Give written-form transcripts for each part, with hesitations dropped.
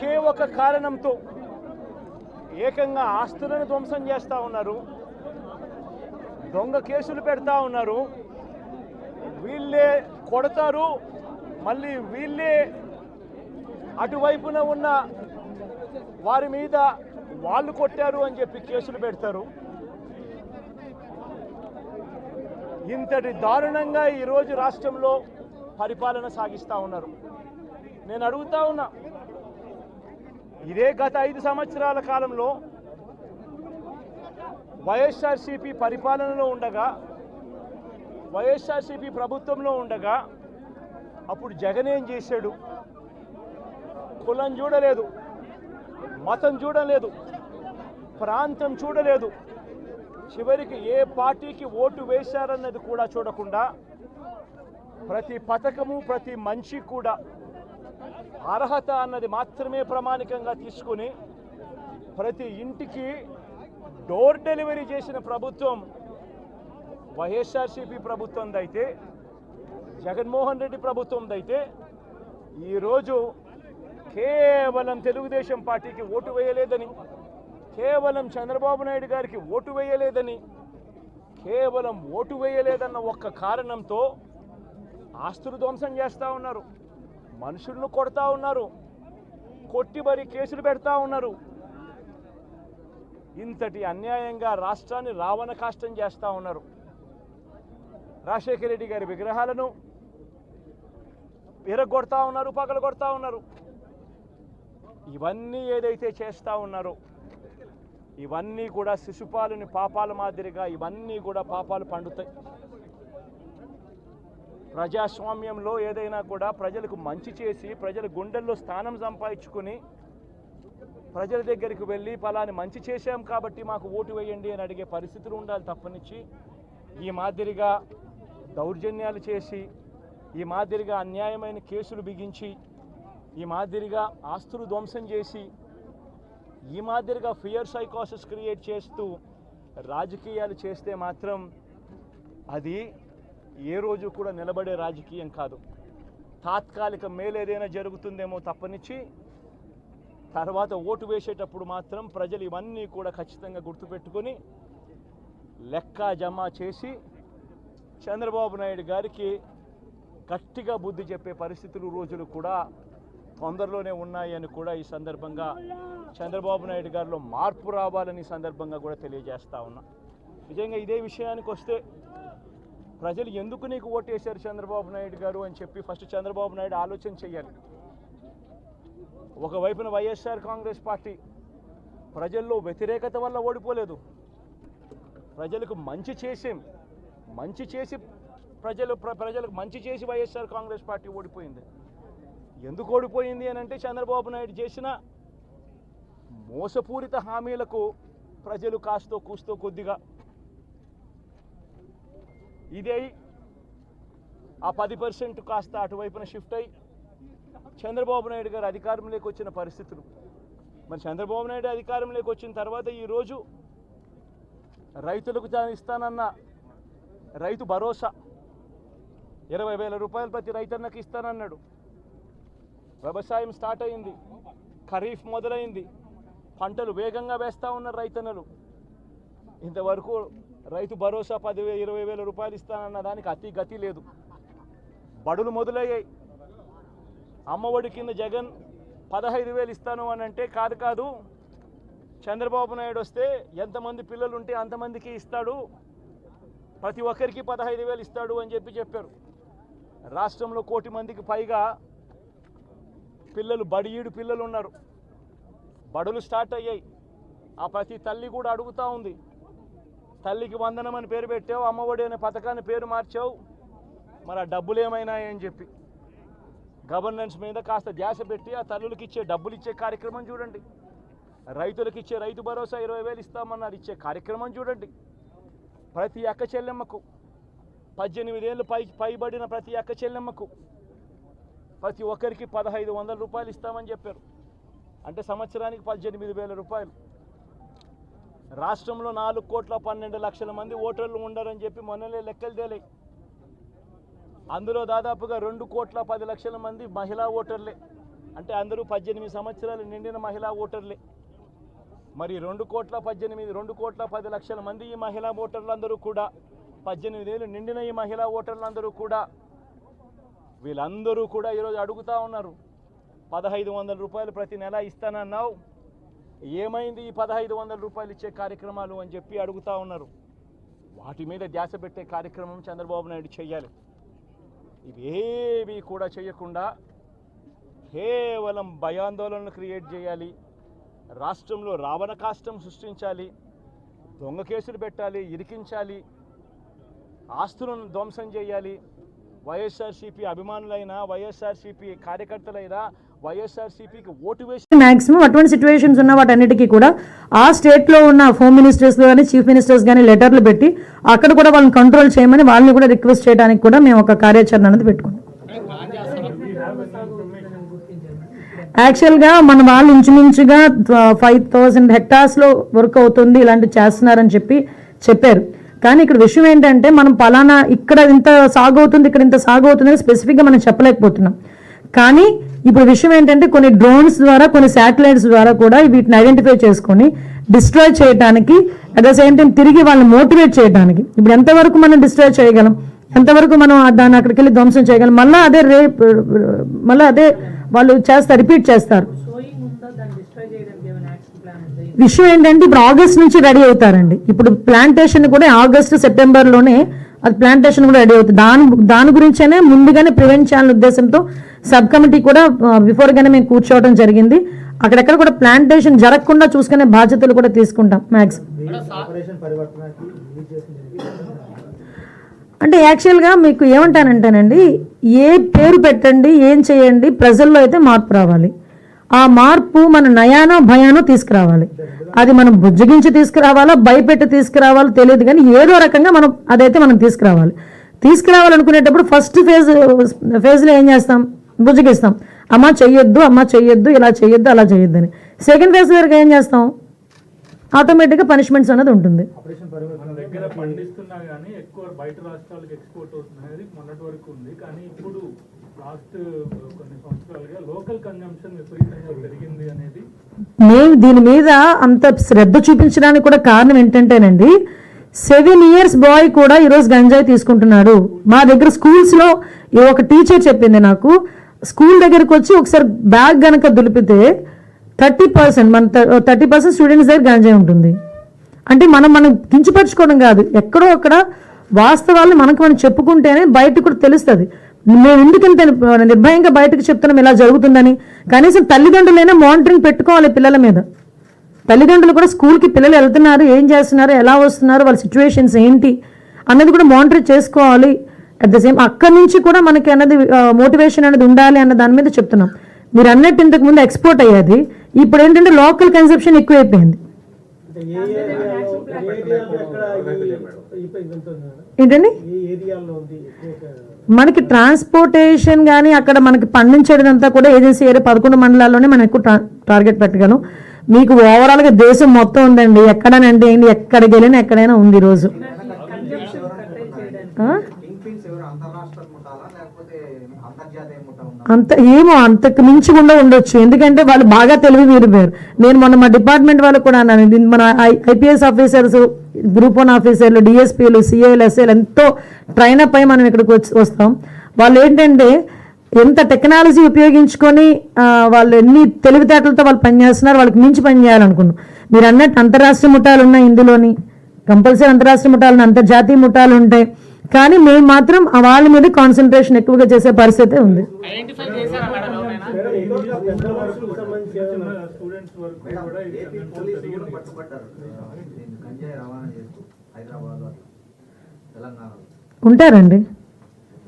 ఒకే ఒక కారణంతో ఏకంగా ఆస్తులను ధ్వంసం చేస్తూ ఉన్నారు, దొంగ కేసులు పెడతా ఉన్నారు. వీళ్ళే కొడతారు, మళ్ళీ వీళ్ళే అటువైపున ఉన్న వారి మీద వాళ్ళు కొట్టారు అని చెప్పి కేసులు పెడతారు. ఇంతటి దారుణంగా ఈరోజు రాష్ట్రంలో పరిపాలన సాగిస్తూ ఉన్నారు. నేను అడుగుతా ఉన్నా, ఇదే గత 5 సంవత్సరాల కాలంలో వైఎస్ఆర్సీపీ పరిపాలనలో ఉండగా, వైఎస్ఆర్సీపీ ప్రభుత్వంలో ఉండగా అప్పుడు జగన్ ఏం చేశాడు? కులం చూడలేదు, మతం చూడలేదు, ప్రాంతం చూడలేదు, చివరికి ఏ పార్టీకి ఓటు వేశారన్నది కూడా చూడకుండా ప్రతి పథకము, ప్రతి మనిషి కూడా అర్హత అన్నది మాత్రమే ప్రామాణికంగా తీసుకుని ప్రతి ఇంటికి డోర్ డెలివరీ చేసిన ప్రభుత్వం వైఎస్ఆర్సీపీ ప్రభుత్వందైతే, జగన్మోహన్ రెడ్డి ప్రభుత్వందైతే ఈరోజు కేవలం తెలుగుదేశం పార్టీకి ఓటు వేయలేదని, కేవలం చంద్రబాబు నాయుడు గారికి ఓటు వేయలేదని, కేవలం ఓటు వేయలేదన్న ఒక్క కారణంతో ఆస్తులు ధ్వంసం చేస్తూ ఉన్నారు, మనుషులను కొడతా ఉన్నారు, కొట్టి మరి కేసులు పెడతా ఉన్నారు. ఇంతటి అన్యాయంగా రాష్ట్రాన్ని రావణ కాష్టం చేస్తూ ఉన్నారు. రాజశేఖర రెడ్డి గారి విగ్రహాలను విరగొడతా ఉన్నారు, పగలగొడతా ఉన్నారు. ఇవన్నీ ఏదైతే చేస్తూ ఉన్నారో ఇవన్నీ కూడా శిశుపాలుని పాపాల మాదిరిగా ఇవన్నీ కూడా పాపాలు పండుతాయి. ప్రజాస్వామ్యంలో ఏదైనా కూడా ప్రజలకు మంచి చేసి ప్రజల గుండెల్లో స్థానం సంపాదించుకొని ప్రజల దగ్గరికి వెళ్ళి పలాని మంచి చేశాం కాబట్టి మాకు ఓటు వేయండి అని అడిగే పరిస్థితులు ఉండాలి తప్పనిచ్చి ఈ మాదిరిగా దౌర్జన్యాలు చేసి, ఈ మాదిరిగా అన్యాయమైన కేసులు బిగించి, ఈ మాదిరిగా ఆస్తులు ధ్వంసం చేసి, ఈ మాదిరిగా ఫియర్ సైకోసిస్ క్రియేట్ చేస్తూ రాజకీయాలు చేస్తే మాత్రం అది ఏ రోజు కూడా నిలబడే రాజకీయం కాదు. తాత్కాలిక మేలు ఏదైనా జరుగుతుందేమో తప్పనిచ్చి తర్వాత ఓటు వేసేటప్పుడు మాత్రం ప్రజలు ఇవన్నీ కూడా ఖచ్చితంగా గుర్తుపెట్టుకొని లెక్క జమ చేసి చంద్రబాబు నాయుడు గారికి గట్టిగా బుద్ధి చెప్పే పరిస్థితులు రోజులు కూడా తొందరలోనే ఉన్నాయని కూడా ఈ సందర్భంగా చంద్రబాబు నాయుడు గారిలో మార్పు రావాలని సందర్భంగా కూడా తెలియజేస్తా ఉన్నా. నిజంగా ఇదే విషయానికి వస్తే ప్రజలు ఎందుకు నీకు ఓటేశారు చంద్రబాబు నాయుడు గారు అని చెప్పి ఫస్ట్ చంద్రబాబు నాయుడు ఆలోచన చేయాలి. ఒకవైపున వైఎస్ఆర్ కాంగ్రెస్ పార్టీ ప్రజల్లో వ్యతిరేకత వల్ల ఓడిపోలేదు, ప్రజలకు మంచి చేసి ప్రజలకు మంచి చేసి వైఎస్ఆర్ కాంగ్రెస్ పార్టీ ఓడిపోయింది. ఎందుకు ఓడిపోయింది అని అంటే చంద్రబాబు నాయుడు చేసిన మోసపూరిత హామీలకు ప్రజలు కాస్తో కూస్తో కొద్దిగా ఇదే ఆ 10% కాస్త అటువైపున షిఫ్ట్ అయ్యి చంద్రబాబు నాయుడు గారు అధికారంలోకి వచ్చిన పరిస్థితులు. మరి చంద్రబాబు నాయుడు అధికారంలోకి వచ్చిన తర్వాత ఈరోజు రైతులకు ఇస్తానన్న రైతు భరోసా 20,000 రూపాయలు ప్రతి రైతన్నకి ఇస్తానన్నాడు. వ్యవసాయం స్టార్ట్ అయింది, ఖరీఫ్ మొదలైంది, పంటలు వేగంగా వేస్తూ ఉన్నారు రైతన్నలు. ఇంతవరకు రైతు భరోసా 10,000-20,000 రూపాయలు ఇస్తానన్న దానికి అతి గతి లేదు. బడులు మొదలయ్యాయి. అమ్మఒడి కింద జగన్ 15,000 ఇస్తాను అని అంటే కాదు, చంద్రబాబు నాయుడు వస్తే ఎంతమంది పిల్లలు ఉంటే అంతమందికి ఇస్తాడు, ప్రతి ఒక్కరికి 15,000 ఇస్తాడు అని చెప్పారు. రాష్ట్రంలో 1 కోటి మందికి పైగా పిల్లలు బడియీడు పిల్లలు ఉన్నారు. బడులు స్టార్ట్ అయ్యాయి. ఆ ప్రతి తల్లి కూడా అడుగుతూ ఉంది, తల్లికి వందనం అని పేరు పెట్టావు, అమ్మఒడి అనే పథకాన్ని పేరు మార్చావు, మరి ఆ డబ్బులు ఏమైనాయని చెప్పి గవర్నెన్స్ మీద కాస్త ధ్యాస పెట్టి ఆ తల్లులకు ఇచ్చే డబ్బులు ఇచ్చే కార్యక్రమం చూడండి. రైతులకు ఇచ్చే రైతు భరోసా 20,000 ఇస్తామన్నారు, ఇచ్చే కార్యక్రమం చూడండి. ప్రతి అక్క చెల్లెమ్మకు 18 ఏళ్ళు పైబడిన ప్రతి అక్క చెల్లెమ్మకు ప్రతి ఒక్కరికి 1,500 రూపాయలు ఇస్తామని చెప్పారు. అంటే సంవత్సరానికి 18,000 రూపాయలు. రాష్ట్రంలో 4,12,00,000 మంది ఓటర్లు ఉండరని చెప్పి మొన్ననే లెక్కలు తేలాయి. అందులో దాదాపుగా 2,10,00,000 మంది మహిళా ఓటర్లే. అంటే అందరూ 18 సంవత్సరాలు నిండిన మహిళా ఓటర్లే. మరి 2,10,00,000 మంది ఈ మహిళా ఓటర్లందరూ కూడా 18 ఏళ్ళు నిండిన ఈ మహిళా ఓటర్లందరూ కూడా వీళ్ళందరూ కూడా ఈరోజు అడుగుతూ ఉన్నారు, 1,500 రూపాయలు ప్రతి నెల ఇస్తానన్నావు, ఏమైంది ఈ 1,500 రూపాయలు ఇచ్చే కార్యక్రమాలు అని చెప్పి అడుగుతూ ఉన్నారు. వాటి మీద ధ్యాస పెట్టే కార్యక్రమం చంద్రబాబు నాయుడు చేయాలి. ఇవేవి కూడా చేయకుండా కేవలం భయాందోళనలు క్రియేట్ చేయాలి, రాష్ట్రంలో రావణ కాష్టం సృష్టించాలి, దొంగ కేసులు పెట్టాలి, ఇరికించాలి, ఆస్తులను ధ్వంసం చేయాలి. వైఎస్ఆర్సీపీ అభిమానులైనా వైఎస్ఆర్సీపీ కార్యకర్తలైనా వైఎస్ఆర్సీపీకి ఓటు వేసి మ్యాక్సిమం అటువంటి సిచ్యువేషన్స్ ఉన్న వాటన్నిటికీ కూడా ఆ స్టేట్లో ఉన్న హోమ్ మినిస్టర్స్ కానీ చీఫ్ మినిస్టర్స్ కానీ లెటర్లు పెట్టి అక్కడ కూడా వాళ్ళని కంట్రోల్ చేయమని వాళ్ళని కూడా రిక్వెస్ట్ చేయడానికి కూడా మేము ఒక కార్యాచరణ అనేది పెట్టుకున్నాం. యాక్చువల్గా మన వాళ్ళు ఇంచుమించుగా 5,000 హెక్టార్స్లో వర్క్ అవుతుంది, ఇలాంటివి చేస్తున్నారని చెప్పారు. కానీ ఇక్కడ విషయం ఏంటంటే మనం పలానా ఇక్కడ ఇంత సాగు అవుతుంది, ఇక్కడ ఇంత సాగు అవుతుంది స్పెసిఫిక్గా మనం చెప్పలేకపోతున్నాం. కానీ ఇప్పుడు విషయం ఏంటంటే కొన్ని డ్రోన్స్ ద్వారా, కొన్ని శాటిలైట్స్ ద్వారా కూడా వీటిని ఐడెంటిఫై చేసుకొని డిస్ట్రాయ్ చేయడానికి, అట్ ద సేమ్ టైం తిరిగి వాళ్ళని మోటివేట్ చేయడానికి ఇప్పుడు ఎంతవరకు మనం డిస్ట్రాయ్ చేయగలం, ఎంతవరకు మనం దాన్ని అక్కడికి వెళ్ళి ధ్వంసం చేయగలం, మళ్ళీ అదే వాళ్ళు రిపీట్ చేస్తారు. విషయం ఏంటంటే ఇప్పుడు ఆగస్ట్ నుంచి రెడీ అవుతారండి. ఇప్పుడు ప్లాంటేషన్ కూడా ఆగస్టు సెప్టెంబర్లోనే అది ప్లాంటేషన్ కూడా రెడీ అవుతుంది. దాని గురించేనే ముందుగానే ప్రివెంట్ చేయాలనే ఉద్దేశంతో సబ్ కమిటీ కూడా బిఫోర్గానే మేము కూర్చోవడం జరిగింది. అక్కడెక్కడ కూడా ప్లాంటేషన్ జరగకుండా చూసుకునే బాధ్యతలు కూడా తీసుకుంటాం మ్యాక్సిమం. అంటే యాక్చువల్గా మీకు ఏమంటానంటేనండి, ఏ పేరు పెట్టండి, ఏం చేయండి, ప్రజల్లో అయితే మార్పు రావాలి. ఆ మార్పు మన నయానో భయానో తీసుకురావాలి. అది మనం బుజ్జగించి తీసుకురావాలా, భయపెట్టి తీసుకురావాలో తెలియదు, కానీ ఏదో రకంగా అదైతే మనం తీసుకురావాలనుకునేటప్పుడు ఫస్ట్ ఫేజ్లో ఏం చేస్తాం, బుజ్జగిస్తాం, అమ్మ చెయ్యొద్దు, ఇలా చెయ్యొద్దు, అలా చెయ్యొద్దు అని. సెకండ్ ఫేజ్ వరకు ఏం చేస్తాం, ఆటోమేటిక్గా పనిష్మెంట్స్ అనేది ఉంటుంది. మన దగ్గర పండిస్తున్నా కానీ ఎక్కువ బయట రాష్ట్రాలకు ఎక్స్పోర్ట్ అవుతుంది మొన్నటి వరకు ఉంది. కానీ ఇప్పుడు లాస్ట్ కొన్ని సంవత్సరాలుగా లోకల్ కన్జంప్షన్ విపరీతంగా పెరిగింది అనేది మేము దీని మీద అంత శ్రద్ధ చూపించడానికి కూడా కారణం ఏంటంటేనండి, 7 years బాయ్ కూడా ఈరోజు గంజాయి తీసుకుంటున్నాడు. మా దగ్గర స్కూల్స్లో ఒక టీచర్ చెప్పింది నాకు, స్కూల్ దగ్గరకు వచ్చి ఒకసారి బ్యాగ్ గనక దులిపితే 30% స్టూడెంట్స్ దగ్గర గంజాయి ఉంటుంది. అంటే మనం కించపరచుకోవడం కాదు, ఎక్కడో అక్కడ వాస్తవాలను మనం చెప్పుకుంటేనే బయటకు కూడా తెలుస్తుంది. మేము ఎందుకంత నిర్భయంగా బయటకు చెప్తున్నాం ఇలా జరుగుతుందని. కనీసం తల్లిదండ్రులైనా మానిటరింగ్ పెట్టుకోవాలి పిల్లల మీద. తల్లిదండ్రులు కూడా స్కూల్కి పిల్లలు వెళ్తున్నారు, ఏం చేస్తున్నారు, ఎలా వస్తున్నారు, వాళ్ళ సిచ్యువేషన్స్ ఏంటి అన్నది కూడా మానిటర్ చేసుకోవాలి. అట్ ద సేమ్ అక్కడి నుంచి కూడా మనకి అన్నది మోటివేషన్ అనేది ఉండాలి అన్న దాని మీద చెప్తున్నాం. మీరు అన్నట్టు ఇంతకుముందు ఎక్స్పోర్ట్ అయ్యేది, ఇప్పుడు ఏంటంటే లోకల్ కన్సెప్షన్ ఎక్కువైపోయింది. ఏంటండి మనకి ట్రాన్స్పోర్టేషన్ కానీ అక్కడ మనకి పండించేదంతా కూడా ఏజెన్సీ ఏరియా 11 మండలాల్లోనే మనం ఎక్కువ టార్గెట్ పెట్టగలం. మీకు ఓవరాల్గా దేశం మొత్తం ఉందండి, ఎక్కడనంటే ఏంటి, ఎక్కడికి వెళ్ళినా ఎక్కడైనా ఉంది ఈరోజు. అంతకు మించి కూడా ఉండొచ్చు, ఎందుకంటే వాళ్ళు బాగా తెలివి మీరిపోయారు. నేను మొన్న మా డిపార్ట్మెంట్ వాళ్ళకు కూడా అన్నాను, మన ఐపీఎస్ ఆఫీసర్స్, గ్రూప్ 1 ఆఫీసర్లు, డిఎస్పీలు, సిఐలు, ఎస్ఐలు ఎంతో ట్రైన్ అప్ అయి మనం ఇక్కడికి వస్తాం. వాళ్ళు ఏంటంటే ఎంత టెక్నాలజీ ఉపయోగించుకొని వాళ్ళు ఎన్ని తెలివితేటలతో వాళ్ళు పనిచేస్తున్నారు, వాళ్ళకి మించి పని చేయాలనుకున్నాం. మీరు అన్నట్టు అంతర్రాష్ట్రీయ ముఠాలు ఉన్నాయి ఇందులోని, కంపల్సరీ అంతర్రాష్ట్రీయ ముఠాలు, అంతర్జాతీయ ముఠాలు ఉంటాయి. కానీ మేము మాత్రం వాళ్ళ మీద కాన్సన్ట్రేషన్ ఎక్కువగా చేసే పరిస్థితి ఉంది.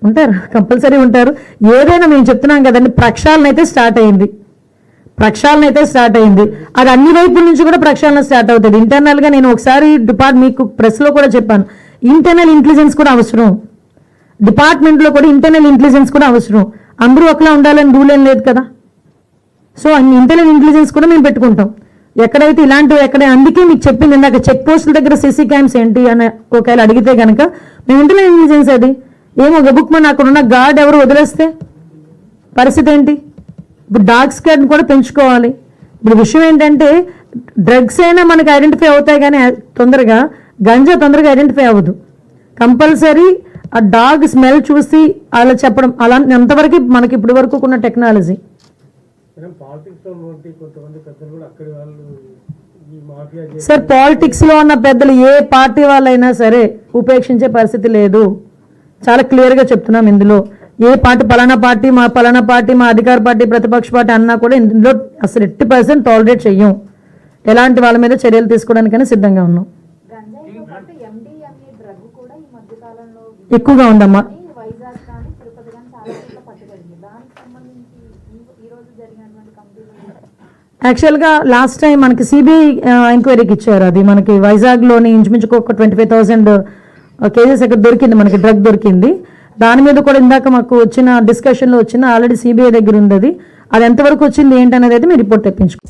ఉంటారు, కంపల్సరీ ఉంటారు. ఏదైనా మేము చెప్తున్నాం కదండి, ప్రక్షాళన అయితే స్టార్ట్ అయింది. అది అన్ని వైపుల నుంచి కూడా ప్రక్షాళన స్టార్ట్ అవుతుంది. ఇంటర్నల్గా నేను ఒకసారి మీకు ప్రెస్లో కూడా చెప్పాను, ఇంటర్నల్ ఇంటెలిజెన్స్ కూడా అవసరం, డిపార్ట్మెంట్లో కూడా ఇంటర్నల్ ఇంటెలిజెన్స్ కూడా అవసరం. అందరూ ఒకలా ఉండాలని రూల్ ఏం లేదు కదా. సో ఇంటర్నల్ ఇంటెలిజెన్స్ కూడా మేము పెట్టుకుంటాం ఎక్కడైతే ఇలాంటివి అందుకే మీకు చెప్పింది ఇందాక, చెక్ పోస్టుల దగ్గర సిసి క్యామ్స్ ఏంటి అని ఒకవేళ అడిగితే కనుక మేము ఇంటర్నల్ ఇంటెలిజెన్స్ అది ఏమో గబుక్మని అక్కడ ఉన్న గార్డ్ ఎవరు వదిలేస్తే పరిస్థితి ఏంటి, ఇప్పుడు డాగ్ స్క్వాడ్ని కూడా పెంచుకోవాలి. ఇప్పుడు విషయం ఏంటంటే డ్రగ్స్ అయినా మనకి ఐడెంటిఫై అవుతాయి కానీ తొందరగా గంజా తొందరగా ఐడెంటిఫై అవ్వదు. కంపల్సరీ ఆ డాగ్ స్మెల్ చూసి అలా చెప్పడం, అలా ఎంతవరకు మనకి ఇప్పటి వరకు ఉన్న టెక్నాలజీ. సార్ పాలిటిక్స్లో ఉన్న పెద్దలు ఏ పార్టీ వాళ్ళైనా సరే ఉపేక్షించే పరిస్థితి లేదు. చాలా క్లియర్గా చెప్తున్నాం. ఇందులో ఏ పార్టీ పలానా పార్టీ మా అధికార పార్టీ ప్రతిపక్ష పార్టీ అన్నా కూడా ఇందులో అసలు 80% టాలరేట్ చెయ్యం. ఎలాంటి వాళ్ళ మీద చర్యలు తీసుకోవడానికైనా సిద్ధంగా ఉన్నాం. ఎక్కువగా ఉందమ్మా. యాక్చువల్గా లాస్ట్ టైం మనకి సిబిఐ ఎంక్వైరీకి ఇచ్చారు. అది మనకి వైజాగ్లోని ఇంచుమించుకు ఒక 25,000 కేజెస్ అక్కడ దొరికింది, మనకి డ్రగ్ దొరికింది. దాని మీద కూడా ఇందాక మాకు వచ్చిన డిస్కషన్లో ఆల్రెడీ సిబిఐ దగ్గర ఉంది. అది ఎంతవరకు వచ్చింది ఏంటనేది అయితే మీరు రిపోర్ట్ తెప్పించుకో.